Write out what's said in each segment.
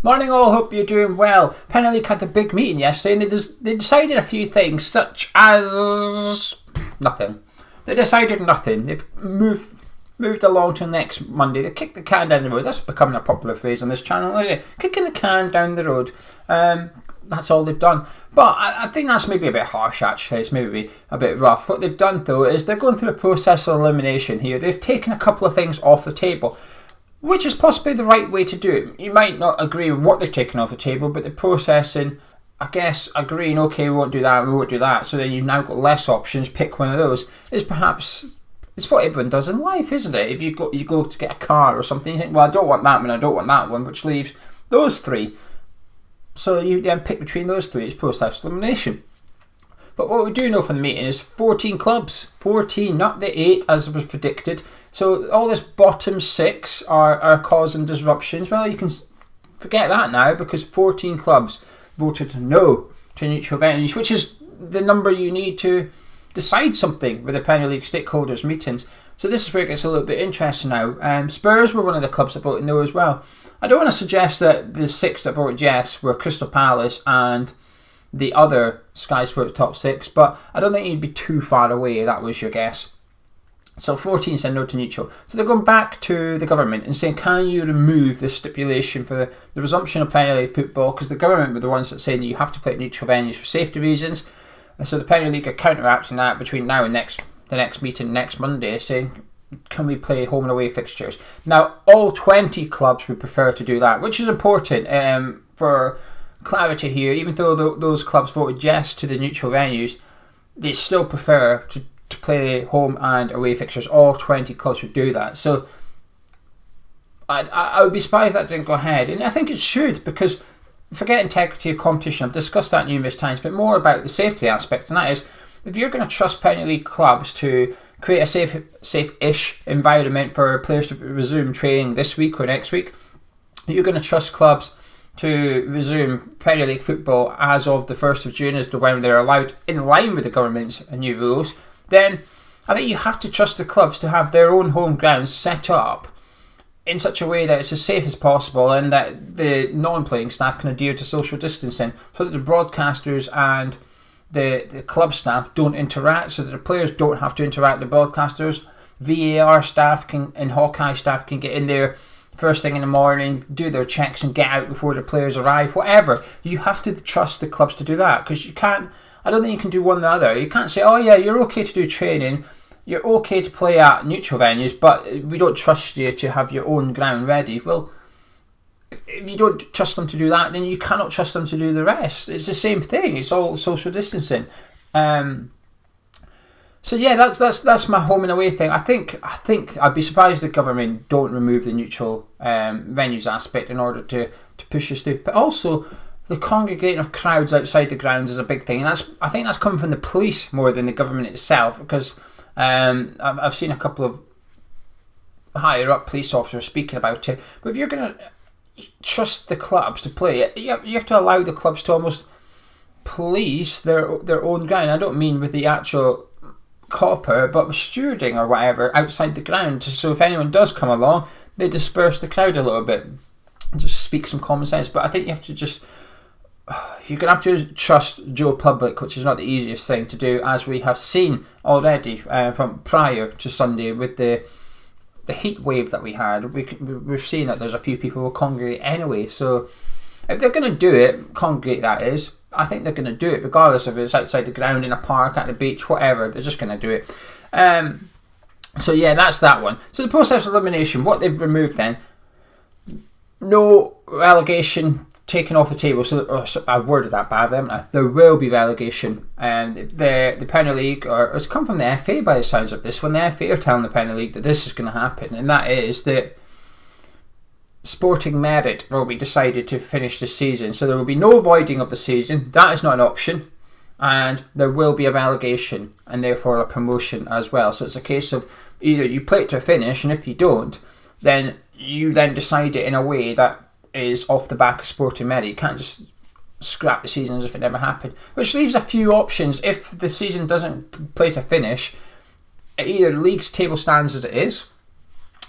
Morning all, hope you're doing well. Premier League had a big meeting yesterday and they decided a few things such as nothing. They decided nothing. They've moved along to next Monday. They kicked the can down the road. That's becoming a popular phrase on this channel, isn't it? Kicking the can down the road. That's all they've done. But I think that's maybe a bit harsh actually. It's maybe a bit rough. What they've done though is they're going through a process of elimination here. They've taken a couple of things off the table, which is possibly the right way to do it. You might not agree with what they've taken off the table, but the processing, I guess, agreeing, okay, we won't do that, so then you've now got less options, pick one of those, is perhaps, it's what everyone does in life, isn't it? If you go to get a car or something, you think, well, I don't want that one, I don't want that one, which leaves those three. So you then pick between those three, it's process elimination. But what we do know from the meeting is 14 clubs. 14, not the 8 as was predicted. So all this bottom 6 are causing disruptions. Well, you can forget that now because 14 clubs voted no to neutral venues, which is the number you need to decide something with the Premier League stakeholders meetings. So this is where it gets a little bit interesting now. Spurs were one of the clubs that voted no as well. I don't want to suggest that the 6 that voted yes were Crystal Palace and the other Sky Sports top 6, but I don't think you'd be too far away if that was your guess. So 14 said no to neutral. So they're going back to the government and saying, can you remove this stipulation for the resumption of Premier League football? Because the government were the ones that saying that you have to play at neutral venues for safety reasons. And so the Premier League are counteracting that between now and the next meeting next Monday, saying, can we play home and away fixtures? Now, all 20 clubs would prefer to do that, which is important for clarity here. Even though those clubs voted yes to the neutral venues, they still prefer to play home and away fixtures. All 20 clubs would do that. So I would be surprised that didn't go ahead, and I think it should, because forget integrity of competition. I've discussed that numerous times, but more about the safety aspect, and that is, if you're going to trust Premier League clubs to create a safe-ish environment for players to resume training this week or next week, you're going to trust clubs to resume Premier League football as of the 1st of June, as to when they're allowed in line with the government's new rules, then I think you have to trust the clubs to have their own home grounds set up in such a way that it's as safe as possible and that the non-playing staff can adhere to social distancing, so that the broadcasters and the club staff don't interact, so that the players don't have to interact with the broadcasters. VAR staff and Hawkeye staff can get in there first thing in the morning, do their checks and get out before the players arrive. Whatever, you have to trust the clubs to do that, because you can't, I don't think you can do one or the other. You can't say, oh yeah, you're okay to do training, you're okay to play at neutral venues, but we don't trust you to have your own ground ready. Well, if you don't trust them to do that, then you cannot trust them to do the rest. It's the same thing. It's all social distancing. So yeah, that's my home and away thing. I think I'd be surprised if the government don't remove the neutral venues aspect in order to push this through. But also, the congregating of crowds outside the grounds is a big thing, and I think that's coming from the police more than the government itself, because I've seen a couple of higher up police officers speaking about it. But if you're going to trust the clubs to play, you have to allow the clubs to almost police their own ground. I don't mean with the actual copper, but with stewarding or whatever outside the ground, so if anyone does come along, they disperse the crowd a little bit. Just speak some common sense. But I think you have to you're going to have to trust Joe Public, which is not the easiest thing to do, as we have seen already from prior to Sunday with the heat wave that we had. We've seen that there's a few people who will congregate anyway. So if they're going to do it, congregate that is, I think they're going to do it regardless if it's outside the ground, in a park, at the beach, whatever. They're just going to do it. So yeah, that's that one. So the process of elimination, what they've removed then, no relegation taken off the table. So I worded that badly, haven't I? There will be relegation. The Premier League, or it's come from the FA by the sounds of this, when the FA are telling the Premier League that this is going to happen, and that is that sporting merit will be decided to finish the season. So there will be no voiding of the season. That is not an option. And there will be a relegation and therefore a promotion as well. So it's a case of either you play it to a finish, and if you don't, then you then decide it in a way that is off the back of sporting merit. You can't just scrap the season as if it never happened, which leaves a few options. If the season doesn't play to finish, either the league's table stands as it is,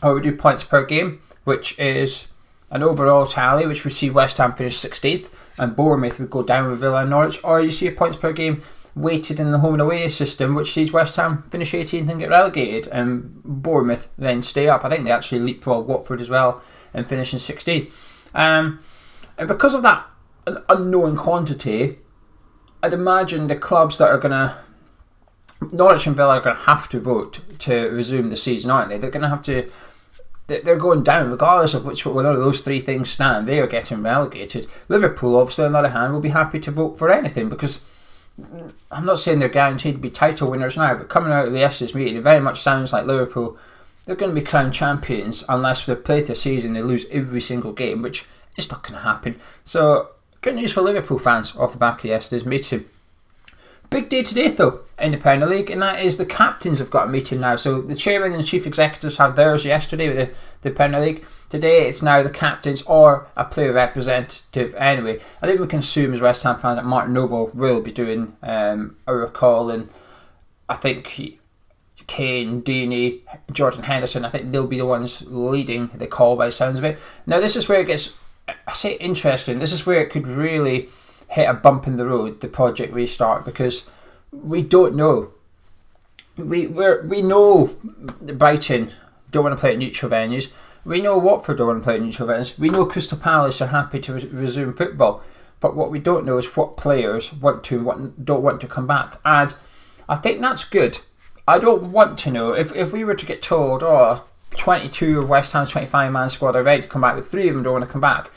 or we do points per game, which is an overall tally, which would see West Ham finish 16th and Bournemouth would go down with Villa and Norwich, or you see a points per game weighted in the home and away system, which sees West Ham finish 18th and get relegated, and Bournemouth then stay up. I think they actually leapfrog Watford as well and finish in 16th. And because of that unknown quantity, I'd imagine the clubs that are going to, Norwich and Villa are going to have to vote to resume the season, aren't they? They're going to have to. They're going down, regardless of which one of those three things stand. They are getting relegated. Liverpool, obviously, on the other hand, will be happy to vote for anything, because I'm not saying they're guaranteed to be title winners now, but coming out of yesterday's meeting, it very much sounds like Liverpool, they're going to be crowned champions unless for the play of the season they lose every single game, which is not going to happen. So, good news for Liverpool fans off the back of yesterday's meeting. Big day today, though, in the Premier League, and that is the captains have got a meeting now. So the chairman and the chief executives had theirs yesterday with the Premier League. Today it's now the captains or a player representative anyway. I think we can assume as West Ham fans that Martin Noble will be doing a recall, and I think Kane, Deeney, Jordan Henderson, I think they'll be the ones leading the call by the sounds of it. Now this is where it gets, I say, interesting. This is where it could really hit a bump in the road, the project restart, because we don't know. We know Brighton don't want to play at neutral venues. We know Watford don't want to play at neutral venues. We know Crystal Palace are happy to resume football. But what we don't know is what players want to and what don't want to come back. And I think that's good. I don't want to know. If we were to get told, 22 of West Ham's 25-man squad are ready to come back, but 3 of them don't want to come back,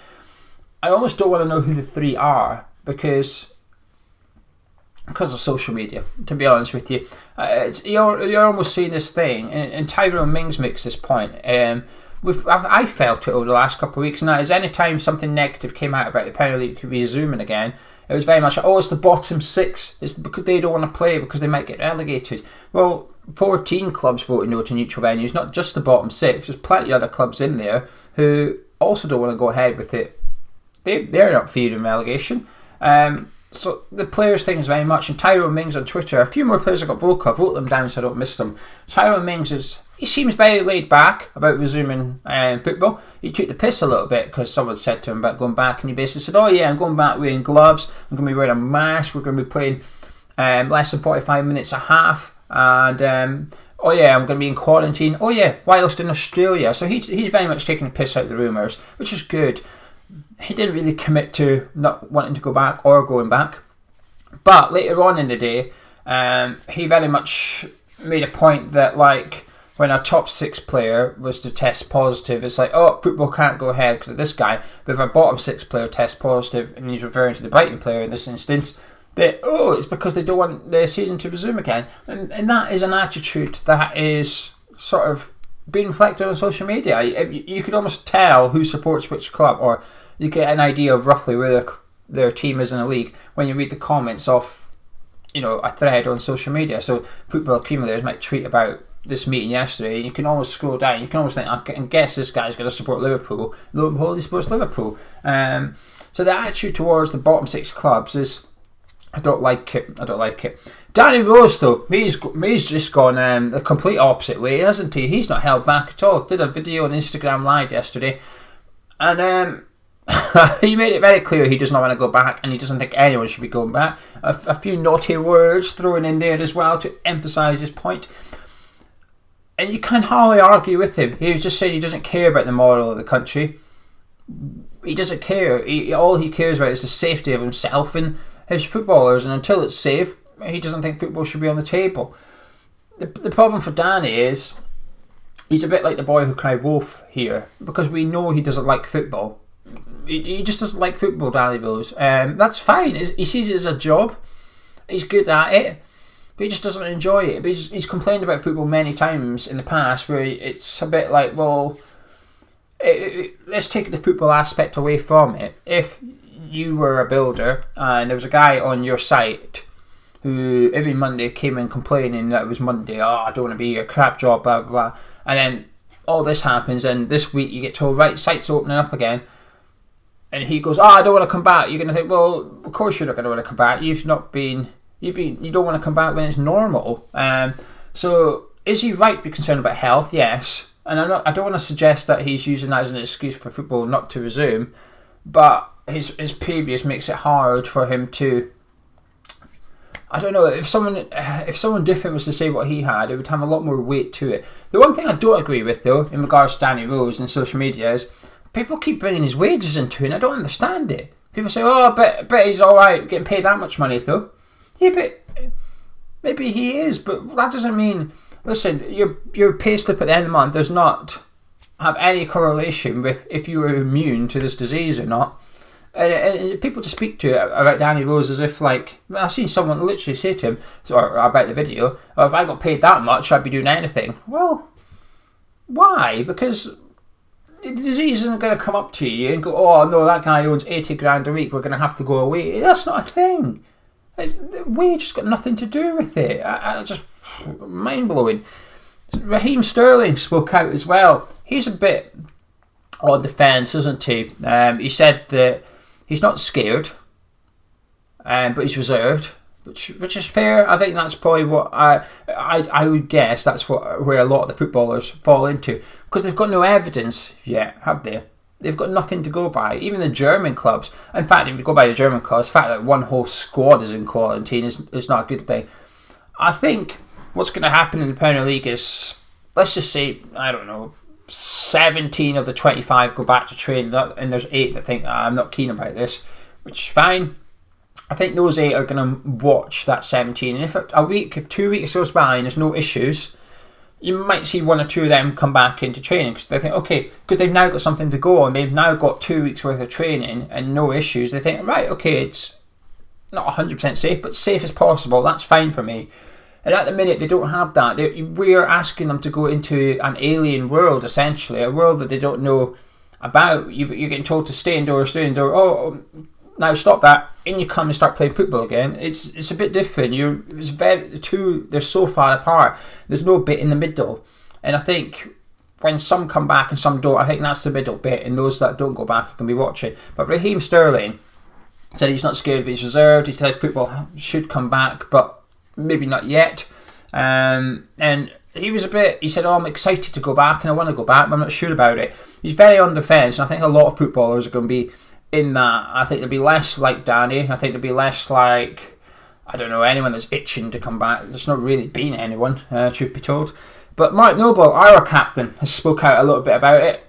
I almost don't want to know who the 3 are, because of social media, to be honest with you. You're almost seeing this thing, and Tyrone Mings makes this point. I felt it over the last couple of weeks, and that is any time something negative came out about the Premier League resuming again, it was very much, it's the bottom 6, it's because they don't want to play because they might get relegated. Well, 14 clubs voted no to neutral venues, not just the bottom 6. There's plenty of other clubs in there who also don't want to go ahead with it. They're not fearing relegation. So the players thing is very much, and Tyrone Mings on Twitter, a few more players I got vocal, I wrote them down so I don't miss them. Tyrone Mings he seems very laid back about resuming football. He took the piss a little bit because someone said to him about going back, and he basically said, I'm going back wearing gloves, I'm going to be wearing a mask, we're going to be playing less than 45 minutes a half, and I'm going to be in quarantine, whilst in Australia. So he's very much taking the piss out of the rumours, which is good. He didn't really commit to not wanting to go back or going back. But later on in the day, he very much made a point that, like, when our top 6 player was to test positive, it's like, football can't go ahead because of this guy. But if our bottom 6 player tests positive, and he's referring to the Brighton player in this instance, that, it's because they don't want the season to resume again. And that is an attitude that is sort of being reflected on social media. You could almost tell who supports which club, or you get an idea of roughly where their team is in a league when you read the comments of, a thread on social media. So football accumulators might tweet about this meeting yesterday, and you can almost scroll down. You can almost think, I can guess this guy's going to support Liverpool. Lo and behold, he supports Liverpool. So the attitude towards the bottom 6 clubs is, I don't like it. Danny Rose, though, he's just gone the complete opposite way, hasn't he? He's not held back at all. Did a video on Instagram Live yesterday, and he made it very clear he does not want to go back, and he doesn't think anyone should be going back. A few naughty words thrown in there as well to emphasise his point. And you can hardly argue with him. He was just saying he doesn't care about the moral of the country. He doesn't care. All he cares about is the safety of himself and his footballers, and until it's safe, he doesn't think football should be on the table. The problem for Danny is he's a bit like the boy who cried wolf here, because we know he doesn't like football. He just doesn't like football, Danny Rose. That's fine. He sees it as a job. He's good at it, but he just doesn't enjoy it. But he's complained about football many times in the past, where it's a bit like, let's take the football aspect away from it. If you were a builder and there was a guy on your site who every Monday came in complaining that it was Monday, I don't want to be here, crap job, blah blah blah, and then all this happens, and this week you get told, right, site's opening up again, and he goes, I don't want to come back. You're going to think, well, of course you're not going to want to come back. You don't want to come back when it's normal. So is he right to be concerned about health? Yes. And I don't want to suggest that he's using that as an excuse for football not to resume, but his previous makes it hard for him to. I don't know, if someone different was to say what he had, it would have a lot more weight to it. The one thing I don't agree with, though, in regards to Danny Rose and social media is people keep bringing his wages into it, and I don't understand it. People say, oh, but he's alright getting paid that much money, though. Yeah, but maybe he is, but that doesn't mean... Listen, your pay slip at the end of the month does not have any correlation with if you were immune to this disease or not. And people just speak to about Danny Rose as if, like, I've seen someone literally say to him, or about the video, oh, if I got paid that much, I'd be doing anything. Well, why? Because the disease isn't going to come up to you and go, oh, no, that guy owns 80 grand a week, we're going to have to go away. That's not a thing. We just got nothing to do with it. I just, mind-blowing. Raheem Sterling spoke out as well. He's a bit on the fence, isn't he? He said that he's not scared, but he's reserved, which is fair. I think that's probably what I would guess. That's where a lot of the footballers fall into, because they've got no evidence yet, have they? They've got nothing to go by. Even the German clubs. In fact, if you go by the German clubs, the fact that one whole squad is in quarantine is not a good thing. I think what's going to happen in the Premier League is, let's just say, I don't know, 17 of the 25 go back to training, and there's 8 that think, I'm not keen about this, which is fine. I think those 8 are going to watch that 17, and if 2 weeks goes by and there's no issues, you might see 1 or 2 of them come back into training, because they think, okay, because they've now got something to go on, they've now got 2 weeks worth of training and no issues. They think, right, okay, it's not 100% safe, but safe as possible, that's fine for me. And at the minute, they don't have that. We're asking them to go into an alien world, essentially, a world that they don't know about. You're getting told to stay indoors, oh, now stop that, in you come and start playing football again. It's a bit different. They're so far apart. There's no bit in the middle. And I think when some come back and some don't, I think that's the middle bit, and those that don't go back can be watching. But Raheem Sterling said he's not scared, but he's reserved. He said football should come back, but maybe not yet. And he said, oh, I'm excited to go back and I want to go back, but I'm not sure about it. He's very on the fence, and I think a lot of footballers are going to be in that. I think there'll be less like Danny. I think there'll be less like, I don't know, anyone that's itching to come back. There's not really been anyone, truth be told. But Mark Noble, our captain, has spoke out a little bit about it.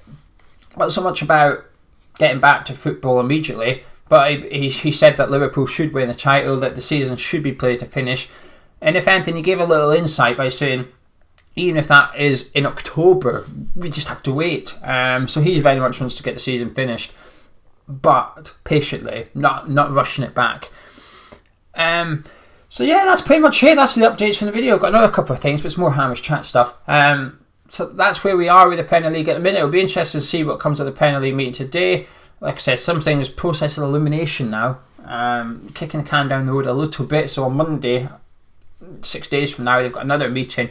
Not so much about getting back to football immediately, but he said that Liverpool should win the title, that the season should be played to finish. And if anything, he gave a little insight by saying, even if that is in October, we just have to wait. So he very much wants to get the season finished, but patiently, not rushing it back. So yeah, that's pretty much it. That's the updates from the video. I've got another couple of things, but it's more Hamish chat stuff. So that's where we are with the Premier League at the minute. It'll be interesting to see what comes of the Premier League meeting today. Like I said, something is process of elimination now. Kicking the can down the road a little bit. So on Monday, 6 days from now, they've got another meeting,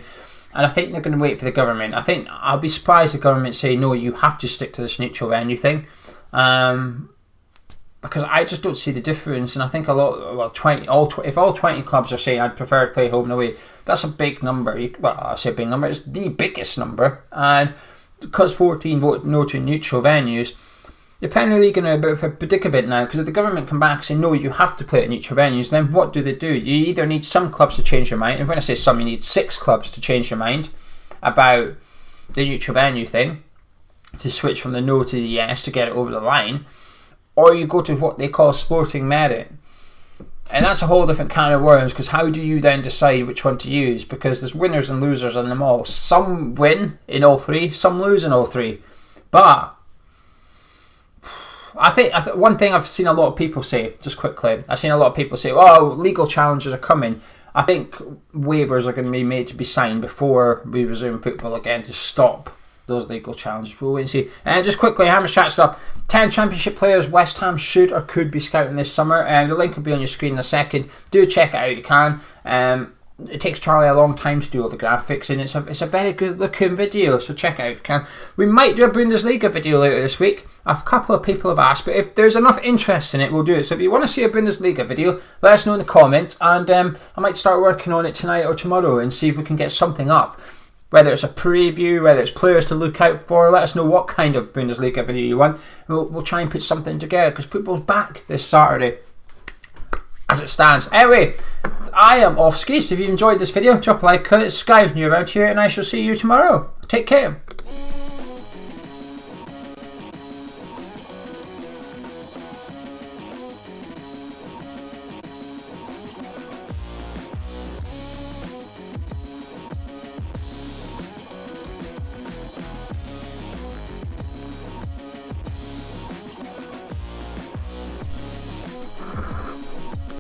and I think they're going to wait for the government. I think I'll be surprised if the government say no, you have to stick to this neutral venue thing, because I just don't see the difference. And I think if all 20 clubs are saying I'd prefer to play home and away, that's a big number. I say a big number, it's the biggest number, and because 14 voted no to neutral venues, the Premier League in a bit of a predicament now, because if the government come back and say no, you have to play at neutral venues, then what do? You either need some clubs to change their mind, and when I say some, you need 6 clubs to change their mind about the neutral venue thing, to switch from the no to the yes to get it over the line, or you go to what they call sporting merit. And that's a whole different can of worms, because how do you then decide which one to use? Because there's winners and losers in them all. Some win in all 3, some lose in all 3. But I think one thing I've seen a lot of people say, just quickly, I've seen a lot of people say, oh, legal challenges are coming. I think waivers are going to be made to be signed before we resume football again to stop those legal challenges. We'll wait and see. And just quickly, Hamish chat stuff. 10 Championship players West Ham should or could be scouting this summer. The link will be on your screen in a second. Do check it out if you can. It takes Charlie a long time to do all the graphics, and it's a very good looking video, so check it out if you can. We might do a Bundesliga video later this week. A couple of people have asked, but if there's enough interest in it, we'll do it. So if you want to see a Bundesliga video, let us know in the comments, and I might start working on it tonight or tomorrow and see if we can get something up. whether it's a preview, whether it's players to look out for. Let us know what kind of Bundesliga video you want. We'll try and put something together, because football's back this Saturday as it stands. Anyway, I am off skis. If you enjoyed this video, drop a like, comment, subscribe if you're around here, and I shall see you tomorrow. Take care.